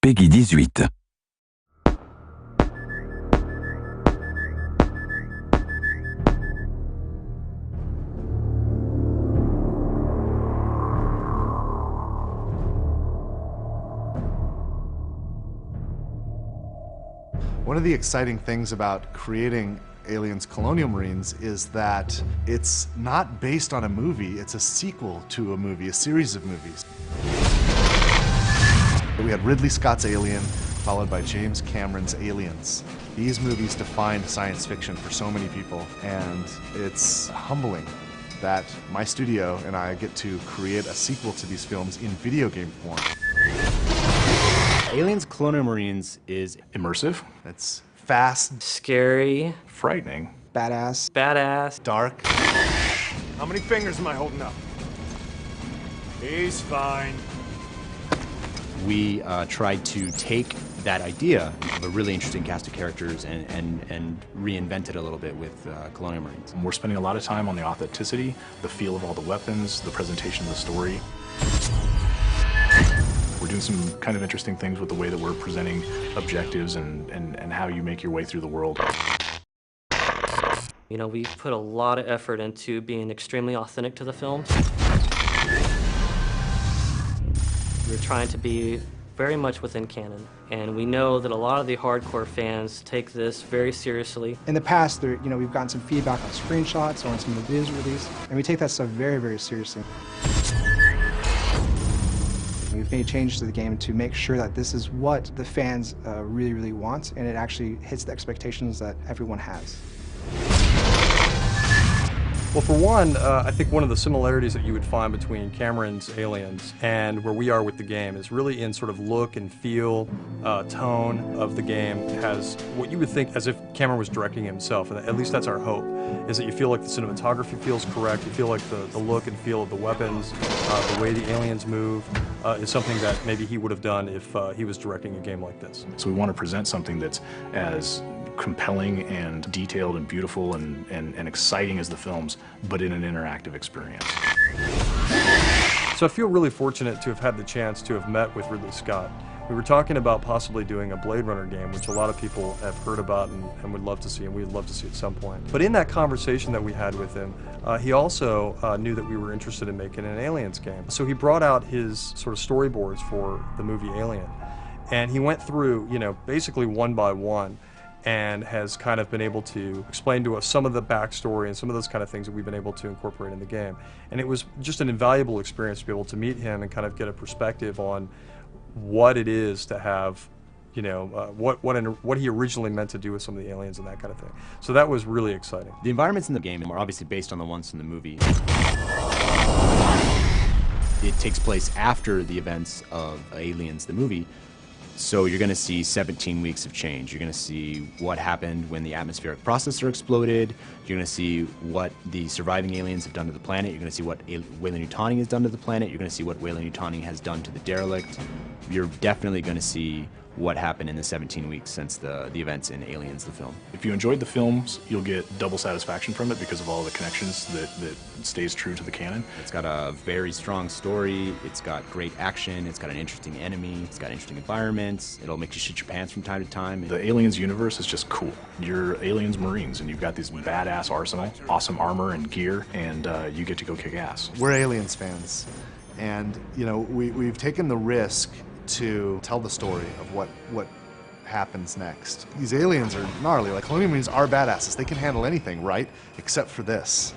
Peggy 18. One of the exciting things about creating Aliens Colonial Marines is that it's not based on a movie, it's a sequel to a movie, a series of movies. We had Ridley Scott's Alien, followed by James Cameron's Aliens. These movies defined science fiction for so many people, and it's humbling that my studio and I get to create a sequel to these films in video game form. Aliens Colonial Marines is immersive, It's fast, Scary, frightening, badass, dark. How many fingers am I holding up? He's fine. we tried to take that idea of a really interesting cast of characters and reinvent it a little bit with Colonial Marines. We're spending a lot of time on the authenticity, the feel of all the weapons, the presentation of the story. We're doing some kind of interesting things with the way that we're presenting objectives and how you make your way through the world. You know, we put a lot of effort into being extremely authentic to the films. We're trying to be very much within canon, and we know that a lot of the hardcore fans take this very seriously. In the past, we've gotten some feedback on screenshots or on some of the videos released, and we take that stuff very, very seriously. We've made changes to the game to make sure that this is what the fans really, really want, and it actually hits the expectations that everyone has. Well, for one, I think one of the similarities that you would find between Cameron's Aliens and where we are with the game is really in sort of look and feel, tone of the game. It has what you would think as if Cameron was directing himself, and at least that's our hope, is that you feel like the cinematography feels correct, you feel like the look and feel of the weapons, the way the aliens move, is something that maybe he would have done if he was directing a game like this. So we want to present something that's as compelling and detailed and beautiful and exciting as the films, but in an interactive experience. So I feel really fortunate to have had the chance to have met with Ridley Scott. We were talking about possibly doing a Blade Runner game, which a lot of people have heard about and would love to see, and we'd love to see at some point. But in that conversation that we had with him, he also knew that we were interested in making an Aliens game. So he brought out his sort of storyboards for the movie Alien, and he went through, basically one by one, and has kind of been able to explain to us some of the backstory and some of those kind of things that we've been able to incorporate in the game. And it was just an invaluable experience to be able to meet him and kind of get a perspective on what it is to have, what he originally meant to do with some of the aliens and that kind of thing. So that was really exciting. The environments in the game are obviously based on the ones from the movie. It takes place after the events of Aliens, the movie. So you're going to see 17 weeks of change. You're going to see what happened when the atmospheric processor exploded. You're going to see what the surviving aliens have done to the planet. You're going to see what Weyland-Yutani has done to the planet. You're going to see what Weyland-Yutani has done to the derelict. You're definitely going to see what happened in the 17 weeks since the events in Aliens, the film. If you enjoyed the films, you'll get double satisfaction from it because of all the connections that stays true to the canon. It's got a very strong story, it's got great action, it's got an interesting enemy, it's got interesting environments, it'll make you shit your pants from time to time. The Aliens universe is just cool. You're Aliens Marines and you've got this badass arsenal, awesome armor and gear, and you get to go kick ass. We're Aliens fans, and we've taken the risk to tell the story of what happens next. These aliens are gnarly. Like, Colonial Marines are badasses. They can handle anything, right? Except for this.